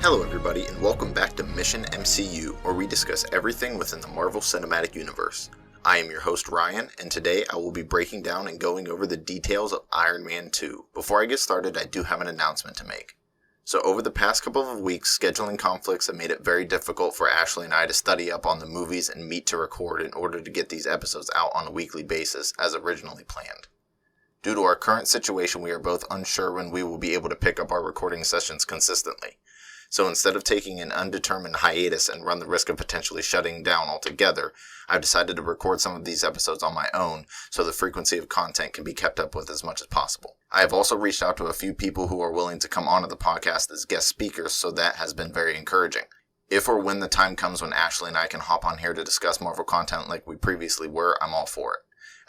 Hello everybody, and welcome back to Mission MCU, where we discuss everything within the Marvel Cinematic Universe. I am your host Ryan, and today I will be breaking down and going over the details of Iron Man 2. Before I get started, I do have an announcement to make. So over the past couple of weeks, scheduling conflicts have made it very difficult for Ashley and I to study up on the movies and meet to record in order to get these episodes out on a weekly basis as originally planned. Due to our current situation, we are both unsure when we will be able to pick up our recording sessions consistently. So instead of taking an undetermined hiatus and run the risk of potentially shutting down altogether, I've decided to record some of these episodes on my own so the frequency of content can be kept up with as much as possible. I have also reached out to a few people who are willing to come onto the podcast as guest speakers, so that has been very encouraging. If or when the time comes when Ashley and I can hop on here to discuss Marvel content like we previously were, I'm all for it.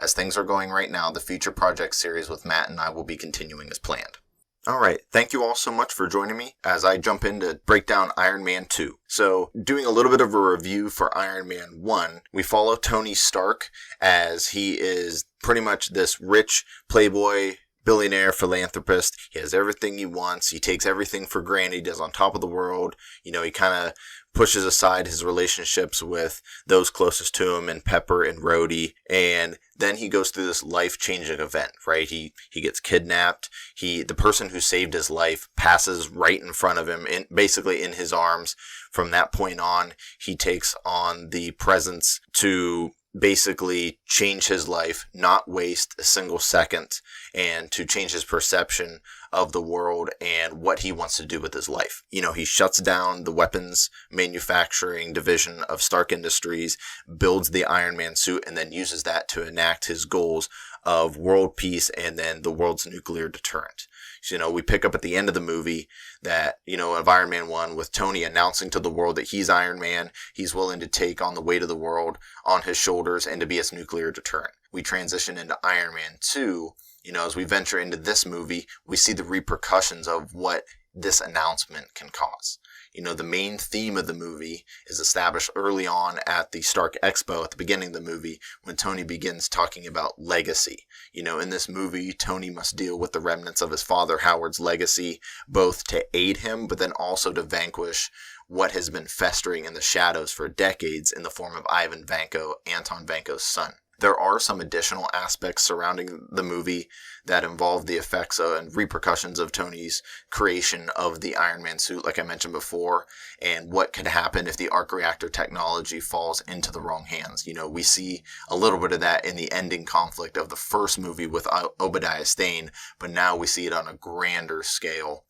As things are going right now, the Future Project series with Matt and I will be continuing as planned. Alright, thank you all so much for joining me as I jump in to break down Iron Man 2. So, doing a little bit of a review for Iron Man 1, we follow Tony Stark as he is pretty much this rich playboy, billionaire philanthropist. He has everything he wants. He takes everything for granted. He does on top of the world. He kind of pushes aside his relationships with those closest to him and Pepper and Rhodey. And then he goes through this life-changing event, right? He gets kidnapped. The person who saved his life passes right in front of him, basically in his arms. From that point on, he takes on the presence to basically change his life, not waste a single second, and to change his perception of the world and what he wants to do with his life. He shuts down the weapons manufacturing division of Stark Industries, builds the Iron Man suit, and then uses that to enact his goals of world peace and then the world's nuclear deterrent. So, we pick up at the end of the movie that, of Iron Man 1 with Tony announcing to the world that he's Iron Man. He's willing to take on the weight of the world on his shoulders and to be its nuclear deterrent. We transition into Iron Man 2. As we venture into this movie, we see the repercussions of what this announcement can cause. The main theme of the movie is established early on at the Stark Expo at the beginning of the movie when Tony begins talking about legacy. In this movie, Tony must deal with the remnants of his father Howard's legacy, both to aid him, but then also to vanquish what has been festering in the shadows for decades in the form of Ivan Vanko, Anton Vanko's son. There are some additional aspects surrounding the movie that involve the effects and repercussions of Tony's creation of the Iron Man suit, like I mentioned before, and what could happen if the arc reactor technology falls into the wrong hands. We see a little bit of that in the ending conflict of the first movie with Obadiah Stane, but now we see it on a grander scale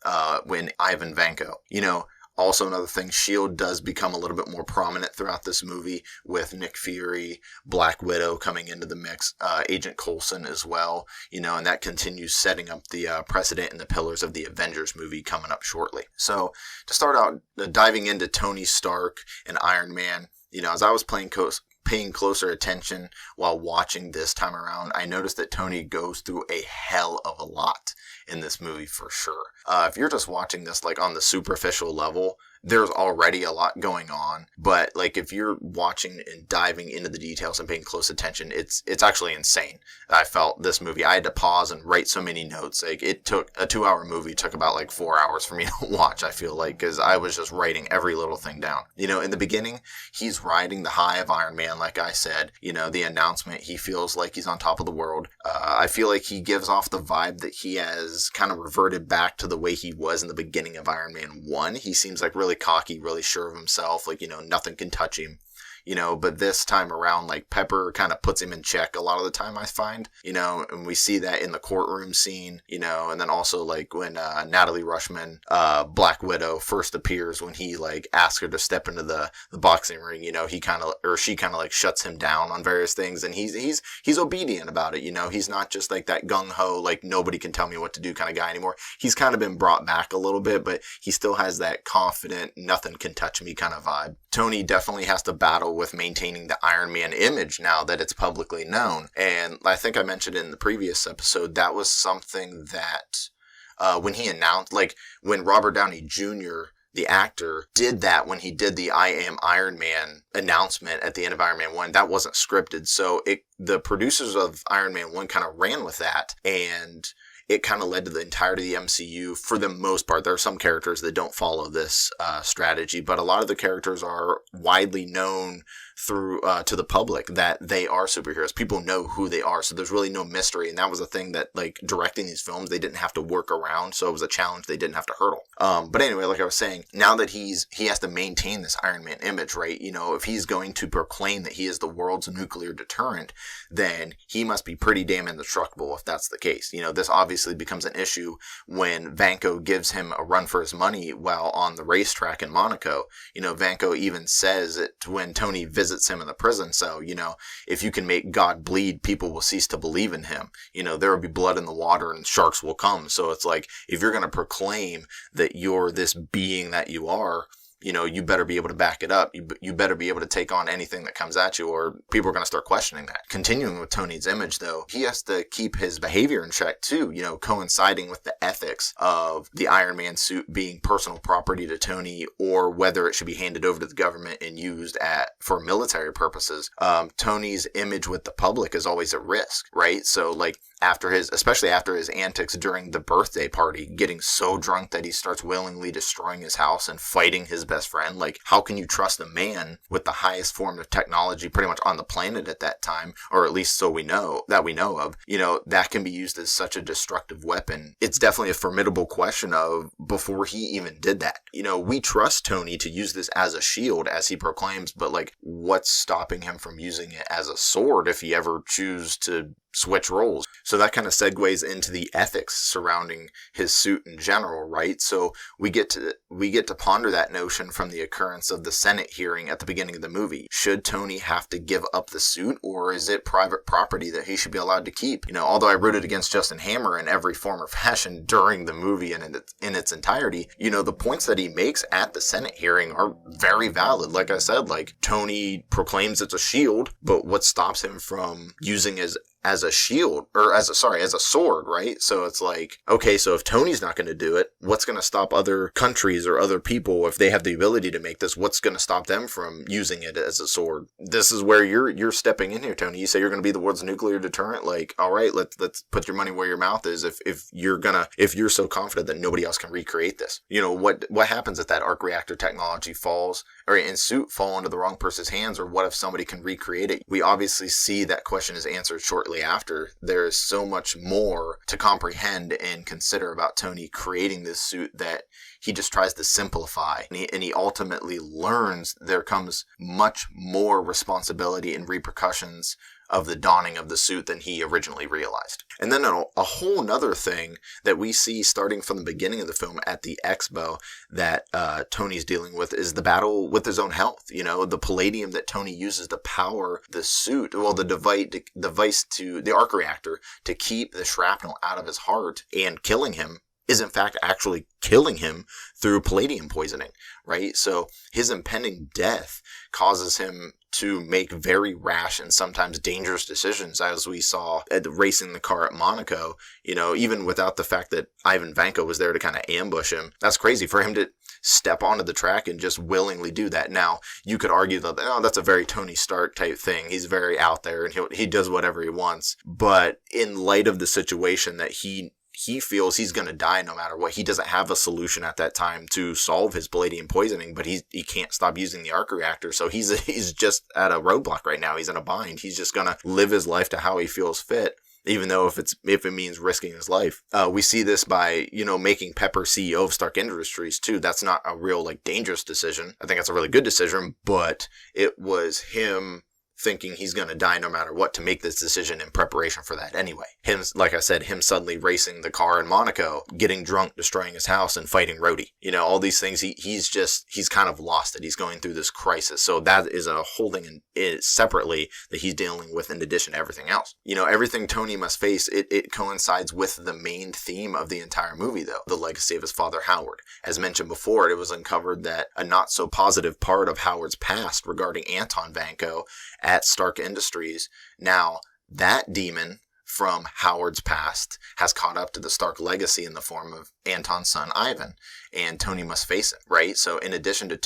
when Ivan Vanko. Also, another thing, S.H.I.E.L.D. does become a little bit more prominent throughout this movie with Nick Fury, Black Widow coming into the mix, Agent Coulson as well, and that continues setting up the precedent and the pillars of the Avengers movie coming up shortly. So, to start out, diving into Tony Stark and Iron Man, as I was paying closer attention while watching this time around, I noticed that Tony goes through a hell of a lot in this movie for sure. If you're just watching this on the superficial level, there's already a lot going on, but if you're watching and diving into the details and paying close attention, it's actually insane. I felt this movie, I had to pause and write so many notes. It took a 2-hour movie, took about 4 hours for me to watch, I feel because I was just writing every little thing down. In the beginning, he's riding the high of Iron Man, like I said, the announcement, he feels like he's on top of the world. I feel like he gives off the vibe that he has kind of reverted back to the way he was in the beginning of Iron Man 1. He seems really cocky, really sure of himself, nothing can touch him. But this time around, Pepper kind of puts him in check a lot of the time, I find, and we see that in the courtroom scene, and then also, when Natalie Rushman, Black Widow, first appears, when he, asks her to step into the boxing ring, she kind of, shuts him down on various things, and he's obedient about it, he's not just, that gung-ho, nobody can tell me what to do kind of guy anymore. He's kind of been brought back a little bit, but he still has that confident, nothing can touch me kind of vibe. Tony definitely has to battle with maintaining the Iron Man image now that it's publicly known. And I think I mentioned in the previous episode, that was something that when he announced, when Robert Downey Jr., the actor, did that when he did the I Am Iron Man announcement at the end of Iron Man 1, that wasn't scripted. So the producers of Iron Man 1 kind of ran with that, and it kind of led to the entirety of the MCU for the most part. There are some characters that don't follow this strategy, but a lot of the characters are widely known through to the public that they are superheroes. People know who they are, so there's really no mystery. And that was a thing that, like, directing these films, they didn't have to work around, so it was a challenge they didn't have to hurdle. But anyway, like I was saying, now that he has to maintain this Iron Man image, right? You know, if he's going to proclaim that he is the world's nuclear deterrent, then he must be pretty damn indestructible if that's the case. You know, this obviously becomes an issue when Vanko gives him a run for his money while on the racetrack in Monaco. You know, Vanko even says it when Tony visits him in the prison. So, you know, if you can make God bleed, people will cease to believe in him. You know, there will be blood in the water and sharks will come. So it's like, if you're going to proclaim that you're this being that you are, you know, you better be able to back it up. You better be able to take on anything that comes at you, or people are going to start questioning that. Continuing with Tony's image, though, he has to keep his behavior in check, too, you know, coinciding with the ethics of the Iron Man suit being personal property to Tony, or whether it should be handed over to the government and used for military purposes. Tony's image with the public is always at risk, right? So, like, especially after his antics during the birthday party, getting so drunk that he starts willingly destroying his house and fighting his best friend. Like, how can you trust a man with the highest form of technology pretty much on the planet at that time, or at least so we know of, you know, that can be used as such a destructive weapon? It's definitely a formidable question of before he even did that. You know, we trust Tony to use this as a shield, as he proclaims, but like, what's stopping him from using it as a sword if he ever chooses to switch roles? So that kind of segues into the ethics surrounding his suit in general, right? So we get to ponder that notion from the occurrence of the Senate hearing at the beginning of the movie. Should Tony have to give up the suit, or is it private property that he should be allowed to keep? You know, although I rooted against Justin Hammer in every form or fashion during the movie and in its entirety, you know, the points that he makes at the Senate hearing are very valid. Like I said, like, Tony proclaims it's a shield, but what stops him from using as a shield, or as a sword, right? So it's like, okay, so if Tony's not going to do it, what's going to stop other countries or other people, if they have the ability to make this, what's going to stop them from using it as a sword? This is where you're stepping in here, Tony. You say you're going to be the world's nuclear deterrent. Like, all right, let's put your money where your mouth is. If you're so confident that nobody else can recreate this, you know, what happens if that arc reactor technology falls, or in suit fall into the wrong person's hands, or what if somebody can recreate it? We obviously see that question is answered shortly after. There is so much more to comprehend and consider about Tony creating this suit that he just tries to simplify, and he ultimately learns there comes much more responsibility and repercussions of the donning of the suit than he originally realized. And then a whole nother thing that we see starting from the beginning of the film at the expo that Tony's dealing with is the battle with his own health. You know, the palladium that Tony uses to power the suit, well, the device to the arc reactor to keep the shrapnel out of his heart and killing him, is in fact actually killing him through palladium poisoning, right? So his impending death causes him to make very rash and sometimes dangerous decisions, as we saw at racing the car at Monaco, you know, even without the fact that Ivan Vanko was there to kind of ambush him. That's crazy for him to step onto the track and just willingly do that. Now, you could argue that, oh, that's a very Tony Stark type thing. He's very out there and he does whatever he wants. But in light of the situation that he feels he's going to die no matter what. He doesn't have a solution at that time to solve his palladium poisoning, but he can't stop using the arc reactor. So he's just at a roadblock right now. He's in a bind. He's just going to live his life to how he feels fit, even though if it means risking his life. We see this by, you know, making Pepper CEO of Stark Industries too. That's not a real, like, dangerous decision. I think that's a really good decision, but it was him thinking he's going to die no matter what to make this decision in preparation for that anyway. Him, like I said, him suddenly racing the car in Monaco, getting drunk, destroying his house, and fighting Rhodey. You know, all these things, he's kind of lost it. He's going through this crisis. So that is a whole thing separately that he's dealing with in addition to everything else. You know, everything Tony must face, it coincides with the main theme of the entire movie, though, the legacy of his father, Howard. As mentioned before, it was uncovered that a not so positive part of Howard's past regarding Anton Vanko at Stark Industries, now that demon from Howard's past has caught up to the Stark legacy in the form of Anton's son Ivan, and Tony must face it, right? So in addition to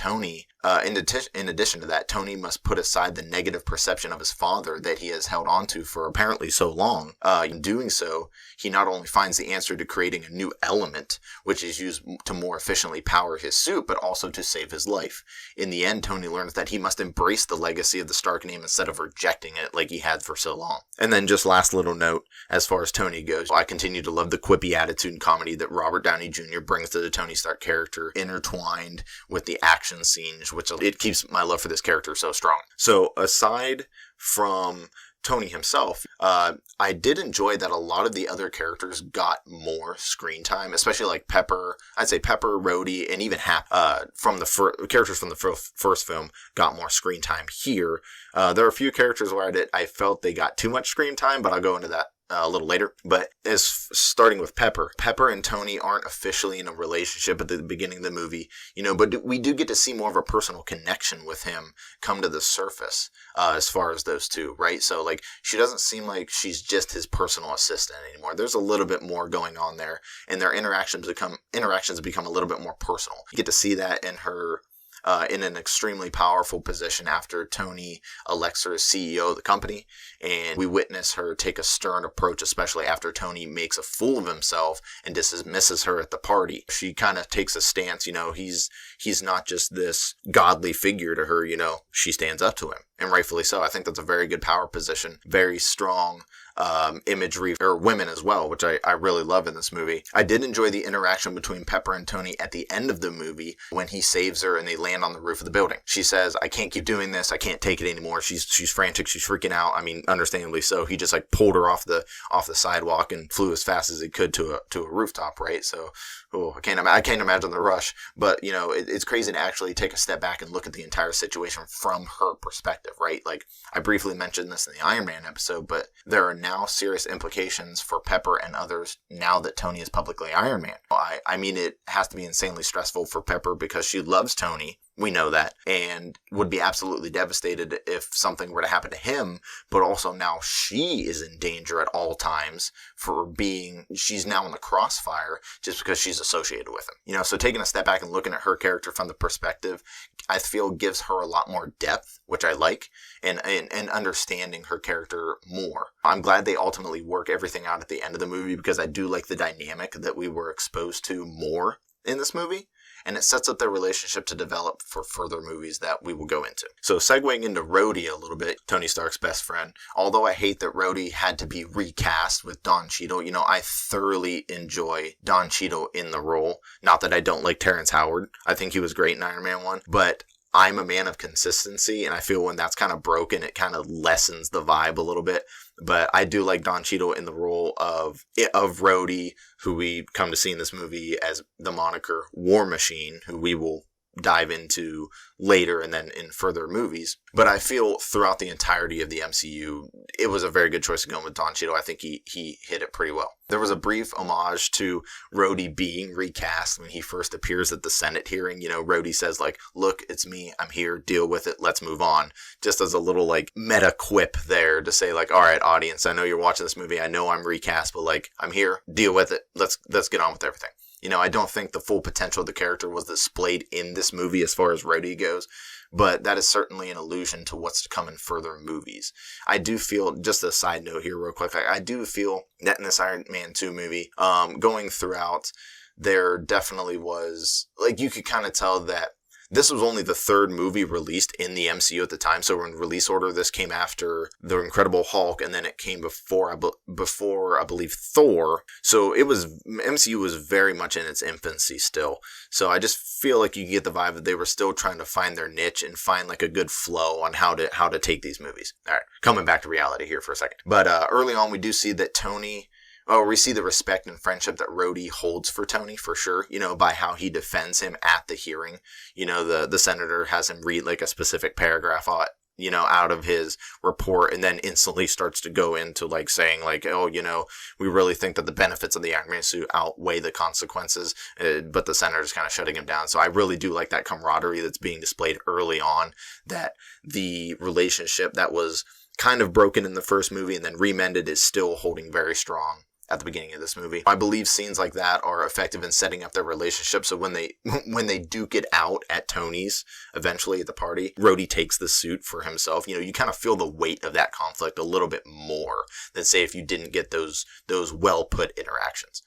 that, Tony must put aside the negative perception of his father that he has held on to for apparently so long. In doing so, he not only finds the answer to creating a new element, which is used to more efficiently power his suit, but also to save his life. In the end, Tony learns that he must embrace the legacy of the Stark name instead of rejecting it like he had for so long. And then just last little note, as far as Tony goes, I continue to love the quippy attitude and comedy that Robert Downey Jr. brings to the Tony Stark character, intertwined with the action scenes, which it keeps my love for this character so strong. So aside from Tony himself, I did enjoy that a lot of the other characters got more screen time, especially like Pepper. I'd say Pepper, Rhodey, and even Hap, characters from the first film got more screen time here. There are a few characters where I felt they got too much screen time, but I'll go into that a little later. But as starting with Pepper and Tony aren't officially in a relationship at the beginning of the movie, but we do get to see more of a personal connection with him come to the surface, as far as those two, right? So like, she doesn't seem like she's just his personal assistant anymore. There's a little bit more going on there, and their interactions become a little bit more personal. You get to see that in her in an extremely powerful position after Tony elects her as CEO of the company, and we witness her take a stern approach, especially after Tony makes a fool of himself and dismisses her at the party. She kind of takes a stance, he's not just this godly figure to her, she stands up to him, and rightfully so. I think that's a very good power position, very strong imagery for women as well, which I really love in this movie. I did enjoy the interaction between Pepper and Tony at the end of the movie when he saves her and they land on the roof of the building. She says, "I can't keep doing this. I can't take it anymore." She's frantic. She's freaking out. I mean, understandably so. He just like pulled her off the sidewalk and flew as fast as he could to a rooftop, right? So, I can't imagine the rush, but it's crazy to actually take a step back and look at the entire situation from her perspective, right? Like, I briefly mentioned this in the Iron Man episode, but there are now serious implications for Pepper and others now that Tony is publicly Iron Man. I mean, it has to be insanely stressful for Pepper because she loves Tony. We know that, and would be absolutely devastated if something were to happen to him, but also now she is in danger at all times she's now in the crossfire just because she's associated with him. So taking a step back and looking at her character from the perspective, I feel gives her a lot more depth, which I like, and understanding her character more. I'm glad they ultimately work everything out at the end of the movie because I do like the dynamic that we were exposed to more in this movie. And it sets up their relationship to develop for further movies that we will go into. So segueing into Rhodey a little bit, Tony Stark's best friend. Although I hate that Rhodey had to be recast with Don Cheadle, I thoroughly enjoy Don Cheadle in the role. Not that I don't like Terrence Howard. I think he was great in Iron Man 1. But I'm a man of consistency, and I feel when that's kind of broken, it kind of lessens the vibe a little bit. But I do like Don Cheadle in the role of Rhodey, who we come to see in this movie as the moniker War Machine, who we will dive into later and then in further movies. But I feel throughout the entirety of the MCU, it was a very good choice to go with Don Cheadle. I think he hit it pretty well. There was a brief homage to Rhodey being recast when he first appears at the Senate hearing. Rhodey says like, "Look, it's me. I'm here. Deal with it. Let's move on." Just as a little like meta quip there to say like, all right, audience, I know you're watching this movie. I know I'm recast, but like, I'm here. Deal with it. Let's get on with everything. I don't think the full potential of the character was displayed in this movie as far as Rhodey goes, but that is certainly an allusion to what's to come in further movies. I do feel, just a side note here real quick, I do feel that in this Iron Man 2 movie, going throughout, there definitely was, like, you could kind of tell that this was only the third movie released in the MCU at the time. So in release order, this came after The Incredible Hulk, and then it came before I believe, Thor. So MCU was very much in its infancy still. So I just feel like you get the vibe that they were still trying to find their niche and find like a good flow on how to take these movies. All right, coming back to reality here for a second. But early on, we do see that we see the respect and friendship that Rhodey holds for Tony, for sure, by how he defends him at the hearing. The senator has him read like a specific paragraph out of his report, and then instantly starts to go into like saying like, "Oh, we really think that the benefits of the Iron Man suit outweigh the consequences," but the senator's kind of shutting him down. So I really do like that camaraderie that's being displayed early on, that the relationship that was kind of broken in the first movie and then remended is still holding very strong at the beginning of this movie. I believe scenes like that are effective in setting up their relationship. So when they duke it out at Tony's eventually at the party, Rhodey takes the suit for himself. You kind of feel the weight of that conflict a little bit more than, say, if you didn't get those well put interactions.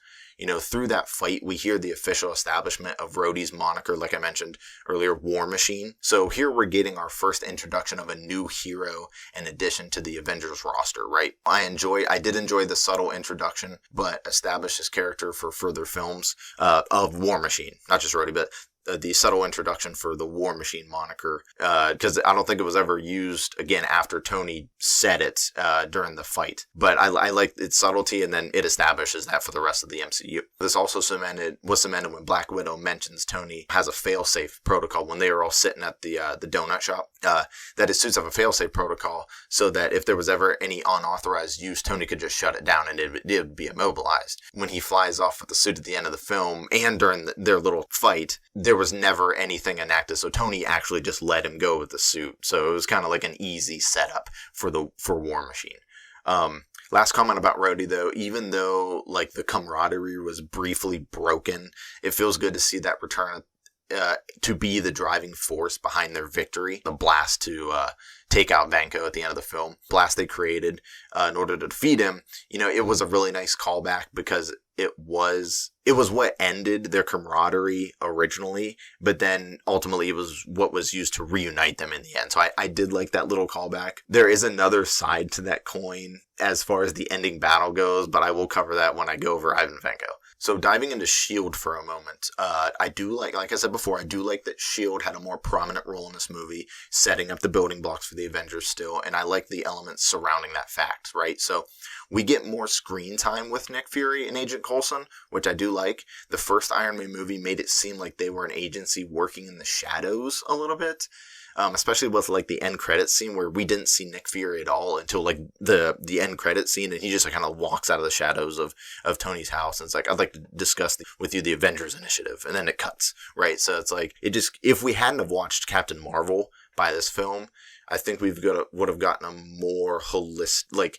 Through that fight, we hear the official establishment of Rhodey's moniker, like I mentioned earlier, War Machine. So here we're getting our first introduction of a new hero in addition to the Avengers roster, right? I did enjoy the subtle introduction, but established his character for further films of War Machine. Not just Rhodey, but the subtle introduction for the War Machine moniker, because I don't think it was ever used again after Tony said it during the fight. But I like its subtlety, and then it establishes that for the rest of the MCU. This also was cemented when Black Widow mentions Tony has a fail-safe protocol when they were all sitting at the donut shop. That his suits have a fail-safe protocol so that if there was ever any unauthorized use, Tony could just shut it down and it would be immobilized. When he flies off with the suit at the end of the film and during their little fight, there was never anything enacted, so Tony actually just let him go with the suit. So it was kind of like an easy setup for War Machine. Last comment about Rhodey, though, even though like the camaraderie was briefly broken, it feels good to see that return to be the driving force behind their victory. The blast to take out Vanko at the end of the film, blast they created in order to defeat him. It was a really nice callback because it was what ended their camaraderie originally, but then ultimately it was what was used to reunite them in the end. So I did like that little callback. There is another side to that coin as far as the ending battle goes, but I will cover that when I go over Ivan Vanko. So diving into S.H.I.E.L.D. for a moment, I do like I said before, I do like that S.H.I.E.L.D. had a more prominent role in this movie, setting up the building blocks for the Avengers still, and I like the elements surrounding that fact, right? So we get more screen time with Nick Fury and Agent Coulson, which I do like. The first Iron Man movie made it seem like they were an agency working in the shadows a little bit. Especially with like the end credits scene where we didn't see Nick Fury at all until like the end credits scene, and he just like, kind of walks out of the shadows of Tony's house, and it's like, I'd like to discuss with you the Avengers Initiative, and then it cuts, right? So it's like, if we hadn't have watched Captain Marvel by this film, I think would have gotten a more holistic,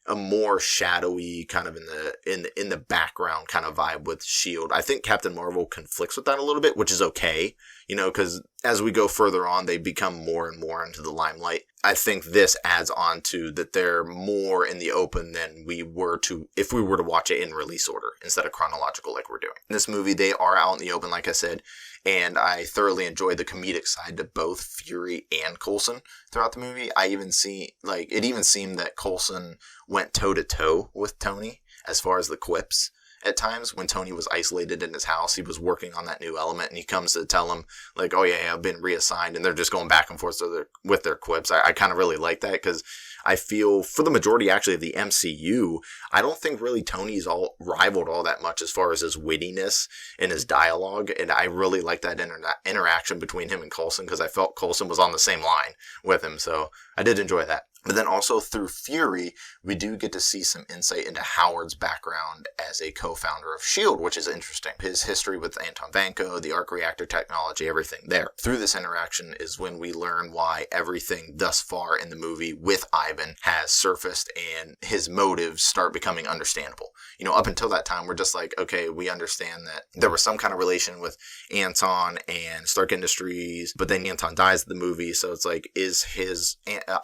a more shadowy kind of in the background kind of vibe with S.H.I.E.L.D. I think Captain Marvel conflicts with that a little bit, which is okay, because as we go further on, they become more and more into the limelight. I think this adds on to that they're more in the open than we were to if we were to watch it in release order instead of chronological like we're doing. In this movie, they are out in the open, like I said, and I thoroughly enjoyed the comedic side to both Fury and Coulson throughout the movie. It even seemed that Coulson went toe-to-toe with Tony as far as the quips. At times, when Tony was isolated in his house, he was working on that new element, and he comes to tell him, like, oh yeah, I've been reassigned, and they're just going back and forth with their quips. I kind of really like that, because I feel, for the majority, actually, of the MCU, I don't think really Tony's rivaled all that much as far as his wittiness and his dialogue, and I really like that interaction between him and Coulson, because I felt Coulson was on the same line with him, so I did enjoy that. But then also through Fury, we do get to see some insight into Howard's background as a co-founder of S.H.I.E.L.D., which is interesting. His history with Anton Vanko, the arc reactor technology, everything there. Through this interaction is when we learn why everything thus far in the movie with Ivan has surfaced and his motives start becoming understandable. Up until that time, we're just like, okay, we understand that there was some kind of relation with Anton and Stark Industries, but then Anton dies in the movie, so it's like, is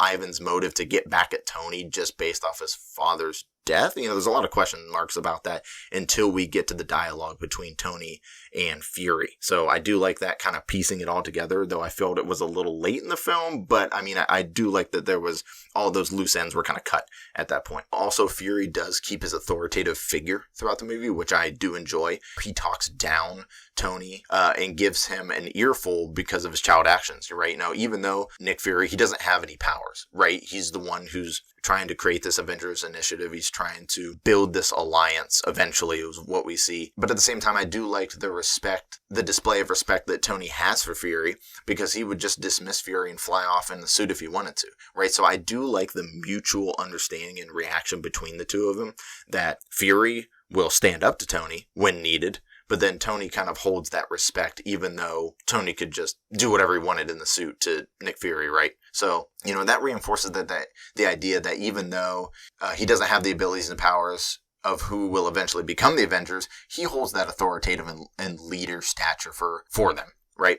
Ivan's motive to get back at Tony just based off his father's death? There's a lot of question marks about that until we get to the dialogue between Tony and Fury. So I do like that kind of piecing it all together, though I felt it was a little late in the film, but I do like that there was all those loose ends were kind of cut at that point. Also, Fury does keep his authoritative figure throughout the movie, which I do enjoy. He talks down Tony and gives him an earful because of his child actions, right? Now, even though Nick Fury, he doesn't have any powers, right? He's the one who's trying to create this Avengers Initiative. He's trying to build this alliance eventually, is what we see. But at the same time, I do like the display of respect that Tony has for Fury, because he would just dismiss Fury and fly off in the suit if he wanted to, right? So I do like the mutual understanding and reaction between the two of them, that Fury will stand up to Tony when needed, but then Tony kind of holds that respect, even though Tony could just do whatever he wanted in the suit to Nick Fury, right? So, that reinforces the idea that even though he doesn't have the abilities and powers of who will eventually become the Avengers, he holds that authoritative and leader stature for them, right?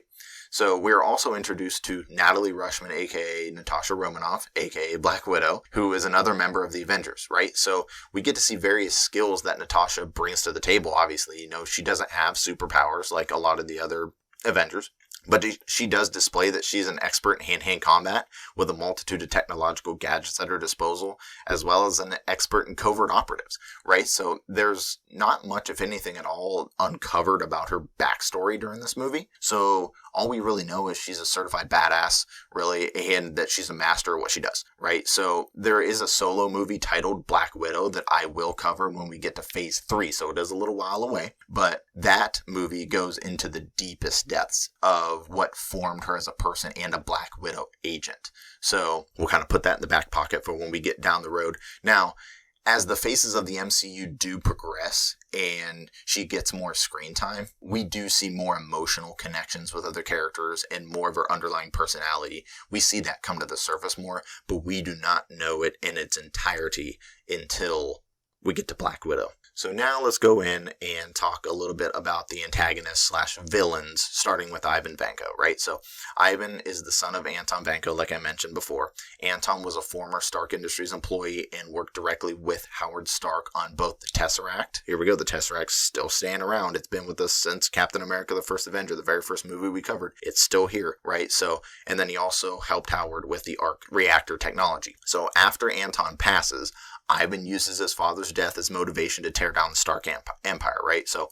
So we're also introduced to Natalie Rushman, aka Natasha Romanoff, aka Black Widow, who is another member of the Avengers, right? So we get to see various skills that Natasha brings to the table, obviously. She doesn't have superpowers like a lot of the other Avengers, but she does display that she's an expert in hand-to-hand combat with a multitude of technological gadgets at her disposal, as well as an expert in covert operatives, right? So there's not much, if anything at all, uncovered about her backstory during this movie. So all we really know is she's a certified badass, really, and that she's a master of what she does, right? So there is a solo movie titled Black Widow that I will cover when we get to phase 3, so it is a little while away. But that movie goes into the deepest depths of what formed her as a person and a Black Widow agent. So we'll kind of put that in the back pocket for when we get down the road. Now, as the faces of the MCU do progress and she gets more screen time, we do see more emotional connections with other characters and more of her underlying personality. We see that come to the surface more, but we do not know it in its entirety until we get to Black Widow. So now let's go in and talk a little bit about the antagonists / villains, starting with Ivan Vanko, right? So Ivan is the son of Anton Vanko, like I mentioned before. Anton was a former Stark Industries employee and worked directly with Howard Stark on both the Tesseract. Here we go, the Tesseract's still staying around. It's been with us since Captain America, the First Avenger, the very first movie we covered. It's still here, right? So, and then he also helped Howard with the arc reactor technology. So after Anton passes, Ivan uses his father's death as motivation to tear down the Stark Empire, right? So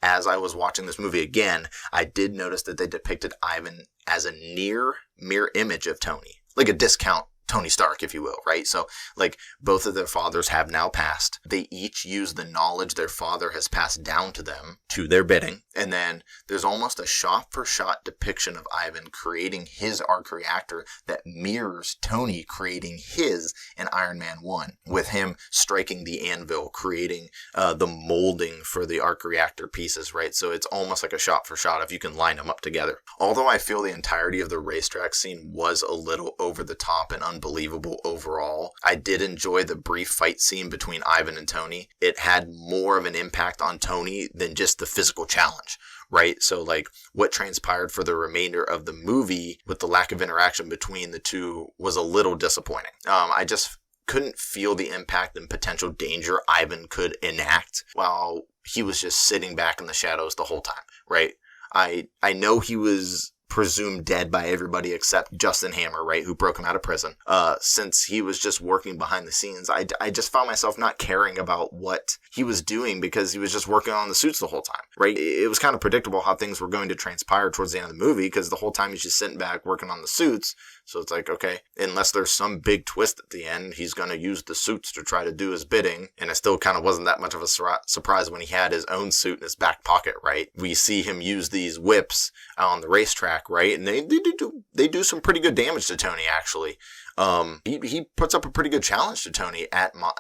as I was watching this movie again, I did notice that they depicted Ivan as a near mirror image of Tony, like a discount Tony Stark, if you will, right? So, like, both of their fathers have now passed. They each use the knowledge their father has passed down to them, to their bidding. And then there's almost a shot-for-shot depiction of Ivan creating his arc reactor that mirrors Tony creating his in Iron Man 1, with him striking the anvil, creating the molding for the arc reactor pieces, right? So it's almost like a shot-for-shot if you can line them up together. Although I feel the entirety of the racetrack scene was a little over the top and unbelievable overall, I did enjoy the brief fight scene between Ivan and Tony. It had more of an impact on Tony than just the physical challenge, right? So, like, what transpired for the remainder of the movie with the lack of interaction between the two was a little disappointing. I just couldn't feel the impact and potential danger Ivan could enact while he was just sitting back in the shadows the whole time, right? I know he was presumed dead by everybody except Justin Hammer, right, who broke him out of prison. Since he was just working behind the scenes, I just found myself not caring about what he was doing because he was just working on the suits the whole time, right? It was kind of predictable how things were going to transpire towards the end of the movie because the whole time he's just sitting back working on the suits. So it's like, okay, unless there's some big twist at the end, he's going to use the suits to try to do his bidding. And it still kind of wasn't that much of a surprise when he had his own suit in his back pocket, right? We see him use these whips on the racetrack, right? And they do some pretty good damage to Tony, actually. He puts up a pretty good challenge to Tony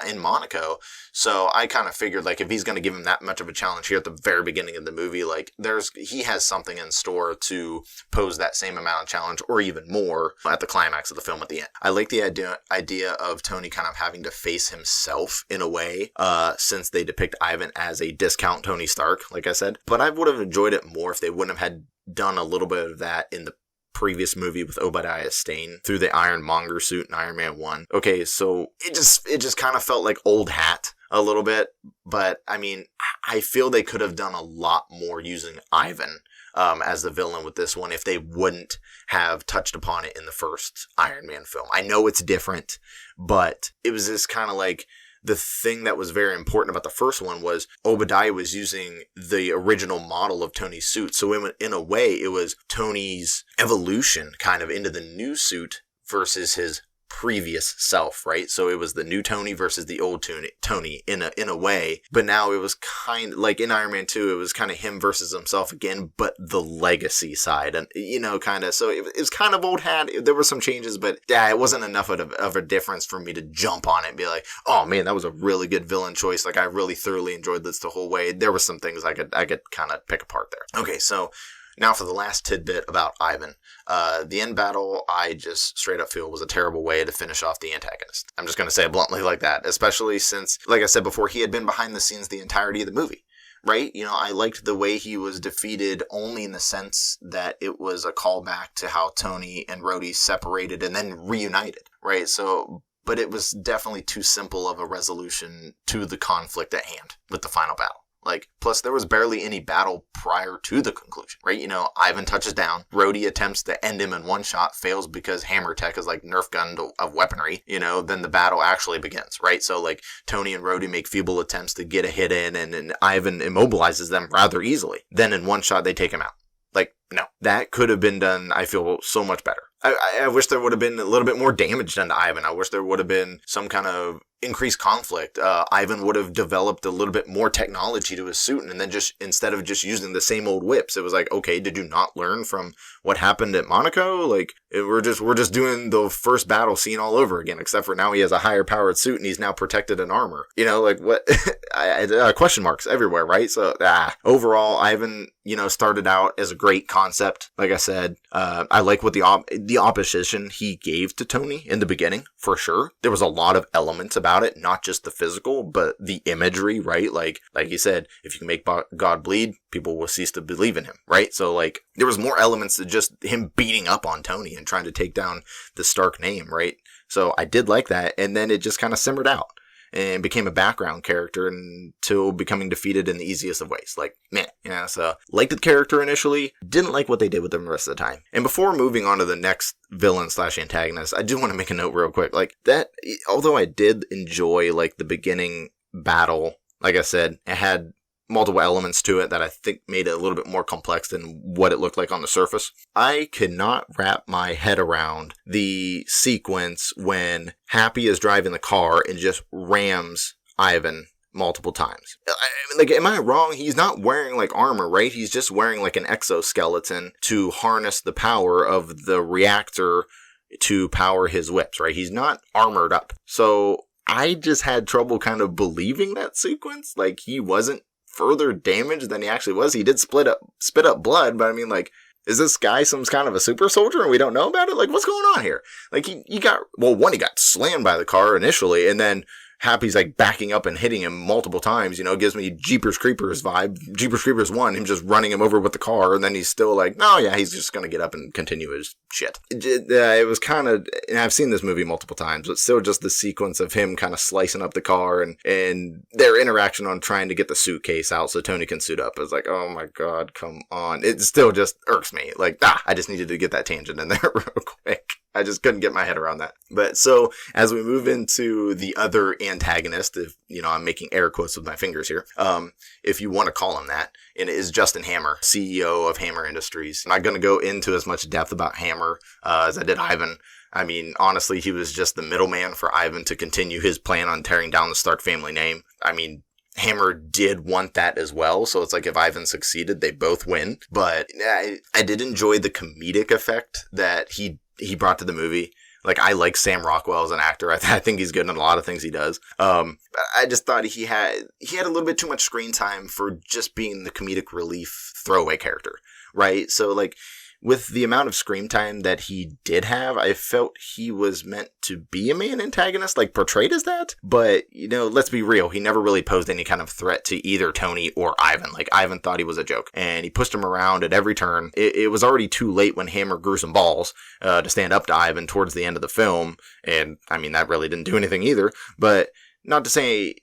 in Monaco. So I kind of figured, like, if he's going to give him that much of a challenge here at the very beginning of the movie, like, he has something in store to pose that same amount of challenge or even more at the climax of the film at the end. I like the idea of Tony kind of having to face himself in a way, since they depict Ivan as a discount Tony Stark, like I said. But I would have enjoyed it more if they wouldn't have had done a little bit of that in the previous movie with Obadiah Stane through the Ironmonger suit in Iron Man 1. Okay, so it just kind of felt like old hat a little bit, but I mean, I feel they could have done a lot more using Ivan as the villain with this one if they wouldn't have touched upon it in the first Iron Man film. I know it's different, but it was just kind of like the thing that was very important about the first one was Obadiah was using the original model of Tony's suit. So in a way, it was Tony's evolution kind of into the new suit versus his previous self, right? So it was the new Tony versus the old Tony in a way. But now it was kind of like in Iron Man 2, it was kind of him versus himself again, but the legacy side. And, kind of, so it was kind of old hat. There were some changes, but yeah, it wasn't enough of a difference for me to jump on it and be like, oh man, that was a really good villain choice. Like, I really thoroughly enjoyed this the whole way. There were some things I could kind of pick apart there. Okay, so Now for the last tidbit about Ivan. The end battle, I just straight up feel was a terrible way to finish off the antagonist. I'm just going to say it bluntly like that, especially since, like I said before, he had been behind the scenes the entirety of the movie. Right? I liked the way he was defeated only in the sense that it was a callback to how Tony and Rhodey separated and then reunited. Right? So, but it was definitely too simple of a resolution to the conflict at hand with the final battle. Plus there was barely any battle prior to the conclusion, right? Ivan touches down, Rhodey attempts to end him in one shot, fails because Hammer Tech is Nerf gun of weaponry, then the battle actually begins, right? So Tony and Rhodey make feeble attempts to get a hit in, and Ivan immobilizes them rather easily. Then in one shot, they take him out. No, that could have been done, I feel, so much better. I wish there would have been a little bit more damage done to Ivan. I wish there would have been some kind of increased conflict. Ivan would have developed a little bit more technology to his suit, and then instead of just using the same old whips, it was okay, did you not learn from what happened at Monaco? We're just doing the first battle scene all over again, except for now he has a higher powered suit and he's now protected in armor. What? Question marks everywhere, right? So, overall, Ivan, started out as a great concept. Like I said, I like what the opposition he gave to Tony in the beginning, for sure. There was a lot of elements about it, not just the physical, but the imagery, right? Like you said, if you can make God bleed, people will cease to believe in him, right? So there was more elements to just him beating up on Tony and trying to take down the Stark name, right? So I did like that, and then it just kind of simmered out and became a background character until becoming defeated in the easiest of ways. So liked the character initially, didn't like what they did with him the rest of the time. And before moving on to the next villain / antagonist, I do want to make a note real quick. Although I did enjoy the beginning battle, like I said, it had multiple elements to it that I think made it a little bit more complex than what it looked like on the surface. I could not wrap my head around the sequence when Happy is driving the car and just rams Ivan multiple times. Am I wrong? He's not wearing armor, right? He's just wearing an exoskeleton to harness the power of the reactor to power his whips, right? He's not armored up. So I just had trouble kind of believing that sequence. He wasn't further damaged than he actually was. He did spit up blood, but is this guy some kind of a super soldier and we don't know about it? What's going on here? He got slammed by the car initially, and then Happy's backing up and hitting him multiple times. Gives me Jeepers Creepers vibe. Jeepers Creepers 1, him just running him over with the car, and then he's still no, yeah, he's just gonna get up and continue his shit. It was kind of, and I've seen this movie multiple times, but still just the sequence of him kind of slicing up the car and their interaction on trying to get the suitcase out so Tony can suit up. It's oh my god, come on. It still just irks me. I just needed to get that tangent in there real quick. I just couldn't get my head around that. But so as we move into the other antagonist, if I'm making air quotes with my fingers here, if you want to call him that, and it is Justin Hammer, CEO of Hammer Industries. I'm not going to go into as much depth about Hammer as I did Ivan. Honestly, he was just the middleman for Ivan to continue his plan on tearing down the Stark family name. Hammer did want that as well, so it's if Ivan succeeded, they both win. But I did enjoy the comedic effect that he brought to the movie. I like Sam Rockwell as an actor. I think he's good in a lot of things he does. But I just thought he had a little bit too much screen time for just being the comedic relief throwaway character, right? So with the amount of screen time that he did have, I felt he was meant to be a main antagonist, portrayed as that. But, let's be real, he never really posed any kind of threat to either Tony or Ivan. Ivan thought he was a joke, and he pushed him around at every turn. It was already too late when Hammer grew some balls to stand up to Ivan towards the end of the film, and, that really didn't do anything either. But not to say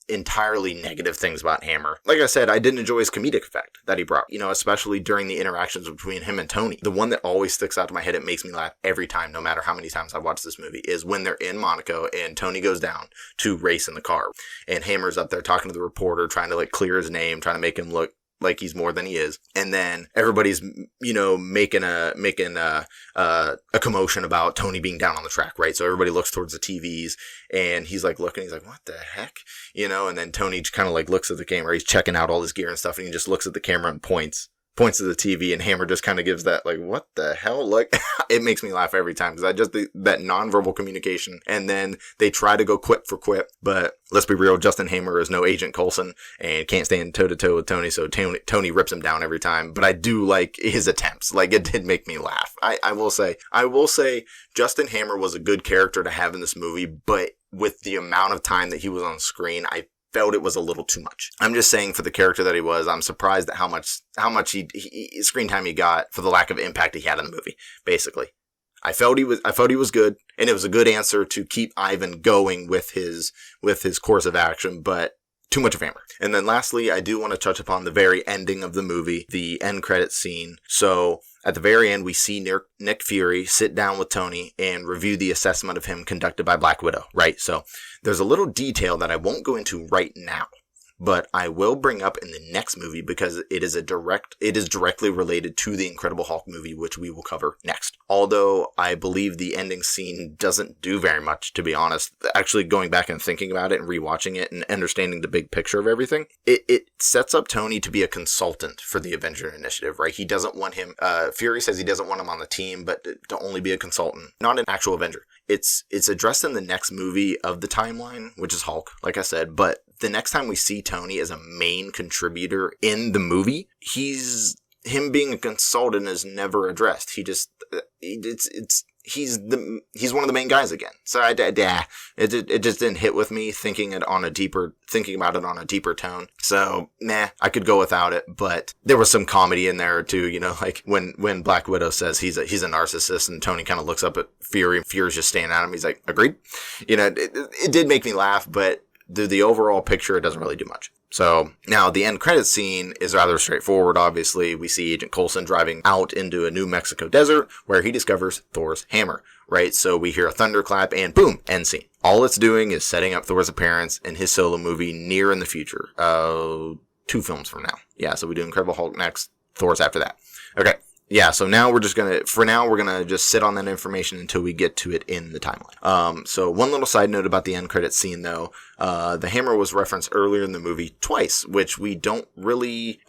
entirely negative things about Hammer. Like I said, I did enjoy his comedic effect that he brought, especially during the interactions between him and Tony. The one that always sticks out to my head, it makes me laugh every time, no matter how many times I watch this movie, is when they're in Monaco and Tony goes down to race in the car, and Hammer's up there talking to the reporter, trying to clear his name, trying to make him look like he's more than he is. And then everybody's, making a commotion about Tony being down on the track, right? So everybody looks towards the TVs, and he's looking, he's what the heck? And then Tony kind of looks at the camera, he's checking out all his gear and stuff, and he just looks at the camera and points. points to the TV, and Hammer just kind of gives that, like, what the hell? Like, it makes me laugh every time, because that nonverbal communication, and then they try to go quip for quip, but let's be real, Justin Hammer is no Agent Coulson, and can't stand toe-to-toe with Tony, so Tony rips him down every time, but I do like his attempts. Like, it did make me laugh. I will say, Justin Hammer was a good character to have in this movie, but with the amount of time that he was on screen, I felt it was a little too much. I'm just saying, for the character that he was, I'm surprised at how much he screen time he got for the lack of impact he had in the movie. Basically, I felt he was good, and it was a good answer to keep Ivan going with his course of action, but too much of Hammer. And then lastly, I do want to touch upon the very ending of the movie, the end credits scene. So at the very end, we see Nick Fury sit down with Tony and review the assessment of him conducted by Black Widow, right? So there's a little detail that I won't go into right now, but I will bring up in the next movie, because it is directly related to the Incredible Hulk movie, which we will cover next. Although I believe the ending scene doesn't do very much, to be honest. Actually, going back and thinking about it and rewatching it and understanding the big picture of everything, it sets up Tony to be a consultant for the Avenger Initiative, right? He doesn't want him, Fury says he doesn't want him on the team, but to only be a consultant, not an actual Avenger. It's addressed in the next movie of the timeline, which is Hulk, like I said, but the next time we see Tony as a main contributor in the movie, him being a consultant is never addressed. He's one of the main guys again. So it just didn't hit with me thinking about it on a deeper tone. So I could go without it, but there was some comedy in there too, like when Black Widow says he's a narcissist, and Tony kind of looks up at Fury, and Fury's just staring at him. He's like, agreed. It did make me laugh, but the overall picture, it doesn't really do much. So now the end credits scene is rather straightforward. Obviously, we see Agent Coulson driving out into a New Mexico desert where he discovers Thor's hammer, right? So we hear a thunderclap and boom, end scene. All it's doing is setting up Thor's appearance in his solo movie near in the future. 2 films from now. Yeah, so we do Incredible Hulk next, Thor's after that. Okay. Yeah, so now we're gonna just sit on that information until we get to it in the timeline. So one little side note about the end credits scene, though. The hammer was referenced earlier in the movie twice, which we don't really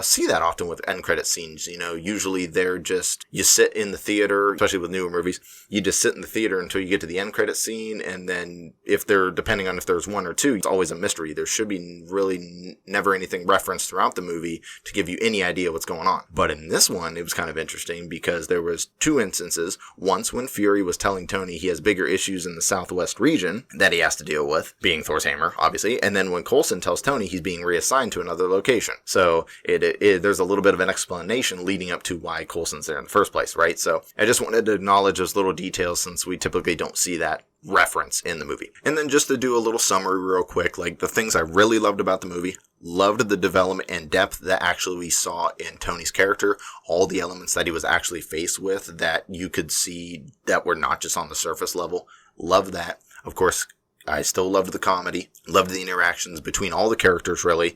see that often with end credit scenes. Usually they're just, you sit in the theater, especially with newer movies, you just sit in the theater until you get to the end credit scene, and then depending on if there's 1 or 2, it's always a mystery. There should be really never anything referenced throughout the movie to give you any idea what's going on. But in this one, it was kind of interesting, because there was 2 instances. Once when Fury was telling Tony he has bigger issues in the Southwest region that he has to deal with, being Thor's hammer, obviously, and then when Coulson tells Tony he's being reassigned to another location. So there's a little bit of an explanation leading up to why Coulson's there in the first place, right? So I just wanted to acknowledge those little details, since we typically don't see that reference in the movie. And then just to do a little summary real quick, like the things I really loved about the movie: loved the development and depth that actually we saw in Tony's character, all the elements that he was actually faced with that you could see that were not just on the surface level. Loved that. Of course, I still loved the comedy, loved the interactions between all the characters, really.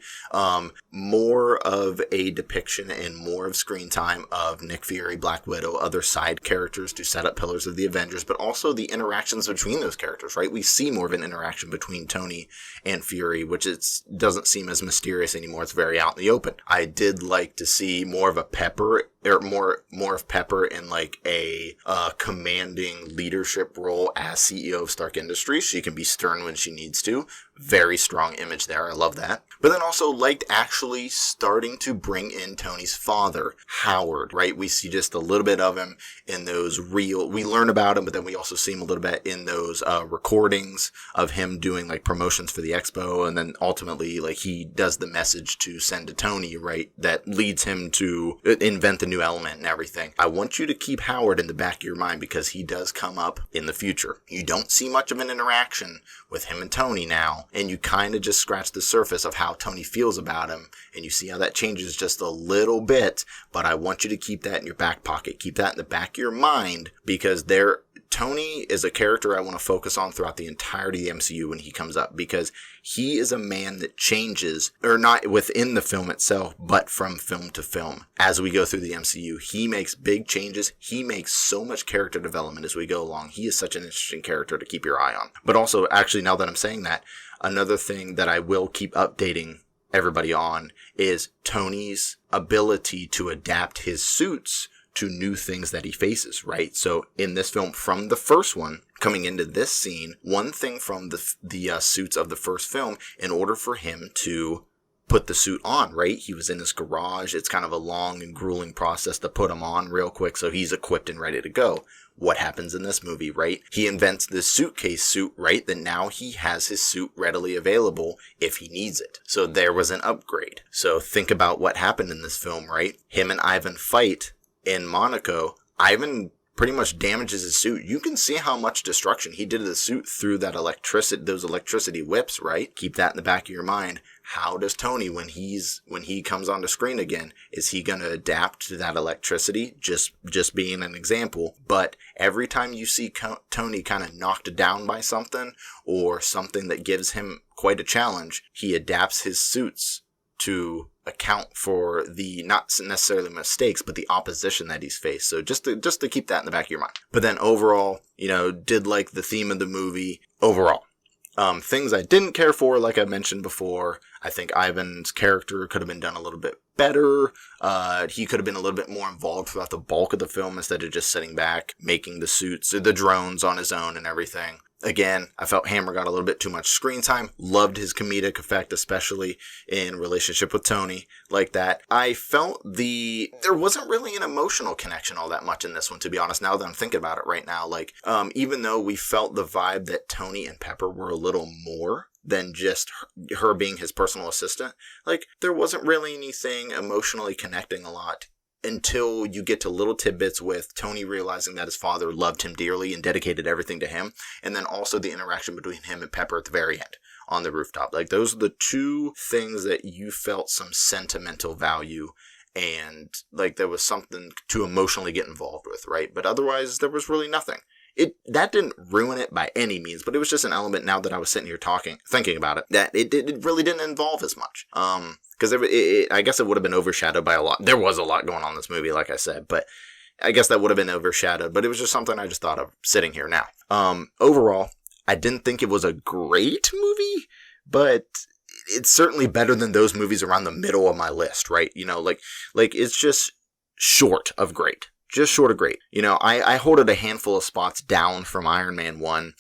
More of a depiction and more of screen time of Nick Fury, Black Widow, other side characters to set up pillars of the Avengers, but also the interactions between those characters, right? We see more of an interaction between Tony and Fury, which doesn't seem as mysterious anymore. It's very out in the open. I did like to see more of a Pepper, or more of Pepper in like a commanding leadership role as CEO of Stark Industries. She can be stern when she needs to. Very strong image there. I love that. But then also liked actually starting to bring in Tony's father, Howard, right? We see just a little bit of him in those we learn about him, but then we also see him a little bit in those recordings of him doing like promotions for the expo. And then ultimately, like, he does the message to send to Tony, right? That leads him to invent the new element and everything. I want you to keep Howard in the back of your mind, because he does come up in the future. You don't see much of an interaction with him and Tony now, and you kind of just scratch the surface of how Tony feels about him, and you see how that changes just a little bit, but I want you to keep that in your back pocket. Keep that in the back of your mind, because Tony is a character I want to focus on throughout the entirety of the MCU when he comes up, because he is a man that changes, or not within the film itself, but from film to film. As we go through the MCU, he makes big changes. He makes so much character development as we go along. He is such an interesting character to keep your eye on. But also, actually, now that I'm saying that, another thing that I will keep updating everybody on is Tony's ability to adapt his suits to new things that he faces, right? So in this film, from the first one, coming into this scene, one thing from the suits of the first film, in order for him to put the suit on, right? He was in his garage. It's kind of a long and grueling process to put him on real quick so he's equipped and ready to go. What happens in this movie, right? He invents this suitcase suit, right? That now he has his suit readily available if he needs it. So there was an upgrade. So think about what happened in this film, right? Him and Ivan fight in Monaco. Ivan pretty much damages his suit. You can see how much destruction he did to the suit through that those electricity whips, right? Keep that in the back of your mind. How does Tony, when he comes on the screen again, is he going to adapt to that electricity? Just being an example. But every time you see Tony kind of knocked down by something or something that gives him quite a challenge, he adapts his suits to account for the, not necessarily mistakes, but the opposition that he's faced. So just to keep that in the back of your mind. But then overall, did like the theme of the movie overall. Things I didn't care for, like I mentioned before, I think Ivan's character could have been done a little bit better. He could have been a little bit more involved throughout the bulk of the film instead of just sitting back, making the suits, the drones on his own and everything. Again, I felt Hammer got a little bit too much screen time. Loved his comedic effect, especially in relationship with Tony, like that. I felt there wasn't really an emotional connection all that much in this one, to be honest, now that I'm thinking about it right now. Like, even though we felt the vibe that Tony and Pepper were a little more than just her being his personal assistant, like, there wasn't really anything emotionally connecting a lot until you get to little tidbits with Tony realizing that his father loved him dearly and dedicated everything to him. And then also the interaction between him and Pepper at the very end on the rooftop. Like, those are the two things that you felt some sentimental value and like there was something to emotionally get involved with, right? But otherwise, there was really nothing. That didn't ruin it by any means, but it was just an element now that I was sitting here thinking about it, that it really didn't involve as much. Because I guess it would have been overshadowed by a lot. There was a lot going on in this movie, like I said, but I guess that would have been overshadowed, but it was just something I just thought of sitting here now. Overall, I didn't think it was a great movie, but it's certainly better than those movies around the middle of my list, right? Like it's just short of great. Just short of great. I hold it a handful of spots down from Iron Man 1.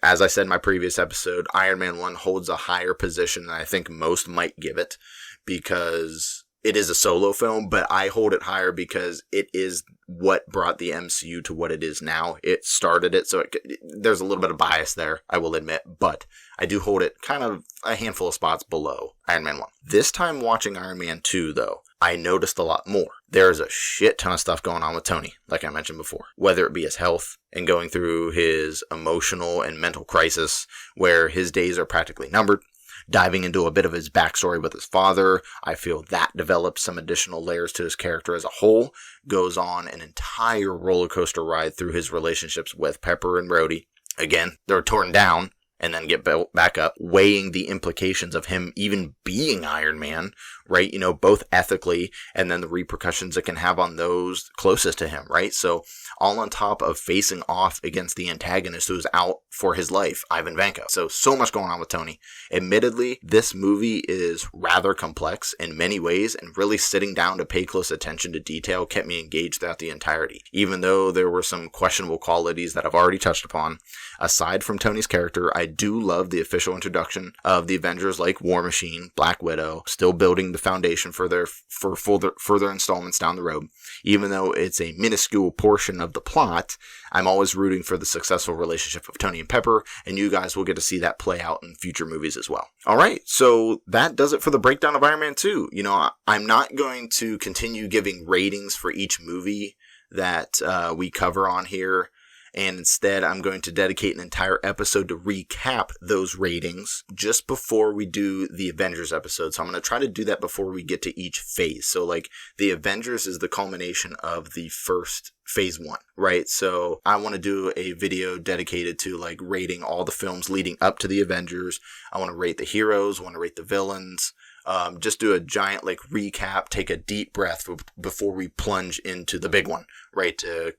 As I said in my previous episode, Iron Man 1 holds a higher position than I think most might give it because it is a solo film, but I hold it higher because it is what brought the MCU to what it is now. It started it, so there's a little bit of bias there, I will admit, but I do hold it kind of a handful of spots below Iron Man 1. This time watching Iron Man 2, though, I noticed a lot more. There's a shit ton of stuff going on with Tony, like I mentioned before. Whether it be his health and going through his emotional and mental crisis, where his days are practically numbered. Diving into a bit of his backstory with his father, I feel that develops some additional layers to his character as a whole. Goes on an entire roller coaster ride through his relationships with Pepper and Rhodey. Again, they're torn down and then get built back up, weighing the implications of him even being Iron Man, right? Both ethically and then the repercussions it can have on those closest to him, right? So all on top of facing off against the antagonist who's out for his life, Ivan Vanko. So much going on with Tony. Admittedly, this movie is rather complex in many ways, and really sitting down to pay close attention to detail kept me engaged throughout the entirety. Even though there were some questionable qualities that I've already touched upon, aside from Tony's character, I do love the official introduction of the Avengers like War Machine, Black Widow, still building the foundation for further installments down the road. Even though it's a minuscule portion of the plot, I'm always rooting for the successful relationship of Tony and Pepper, and you guys will get to see that play out in future movies as well. Alright, so that does it for the breakdown of Iron Man 2. I'm not going to continue giving ratings for each movie that we cover on here. And instead, I'm going to dedicate an entire episode to recap those ratings just before we do the Avengers episode. So I'm going to try to do that before we get to each phase. So like the Avengers is the culmination of the first phase 1, right? So I want to do a video dedicated to like rating all the films leading up to the Avengers. I want to rate the heroes, I want to rate the villains. Just do a giant like recap, take a deep breath before we plunge into the big one, right? To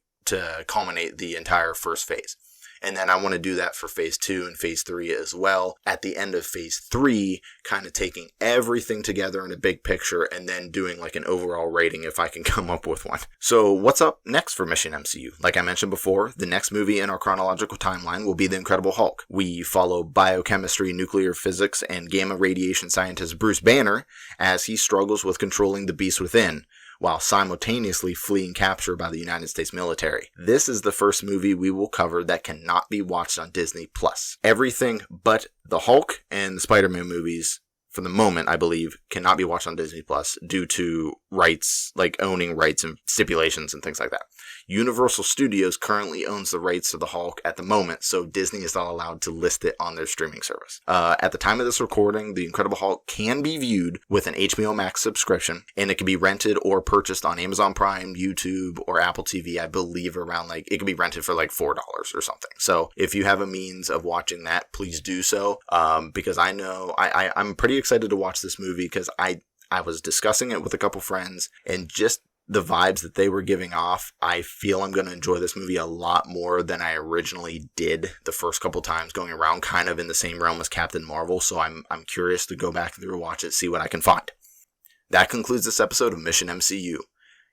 culminate the entire first phase. And then I want to do that for phase 2 and phase 3 as well. At the end of phase 3, kind of taking everything together in a big picture and then doing like an overall rating if I can come up with one. So what's up next for Mission MCU? Like I mentioned before, the next movie in our chronological timeline will be The Incredible Hulk. We follow biochemistry, nuclear physics, and gamma radiation scientist Bruce Banner as he struggles with controlling the beast within, while simultaneously fleeing capture by the United States military. This is the first movie we will cover that cannot be watched on Disney+. Everything but the Hulk and the Spider-Man movies, for the moment, I believe, cannot be watched on Disney Plus due to rights, like owning rights and stipulations and things like that. Universal Studios currently owns the rights to the Hulk at the moment, so Disney is not allowed to list it on their streaming service. At the time of this recording, The Incredible Hulk can be viewed with an HBO Max subscription, and it can be rented or purchased on Amazon Prime, YouTube, or Apple TV. I believe around it can be rented for like $4 or something. So if you have a means of watching that, please do so, because I know I'm pretty excited to watch this movie because I was discussing it with a couple friends, and just the vibes that they were giving off, I feel I'm going to enjoy this movie a lot more than I originally did the first couple times, going around kind of in the same realm as Captain Marvel. So I'm curious to go back and rewatch it, see what I can find. That concludes this episode of Mission MCU.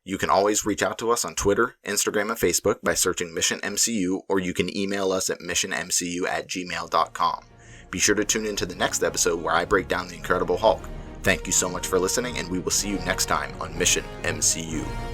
You can always reach out to us on Twitter, Instagram, and Facebook by searching Mission MCU, or you can email us at missionmcu@gmail.com. Be sure to tune into the next episode where I break down The Incredible Hulk. Thank you so much for listening, and we will see you next time on Mission MCU.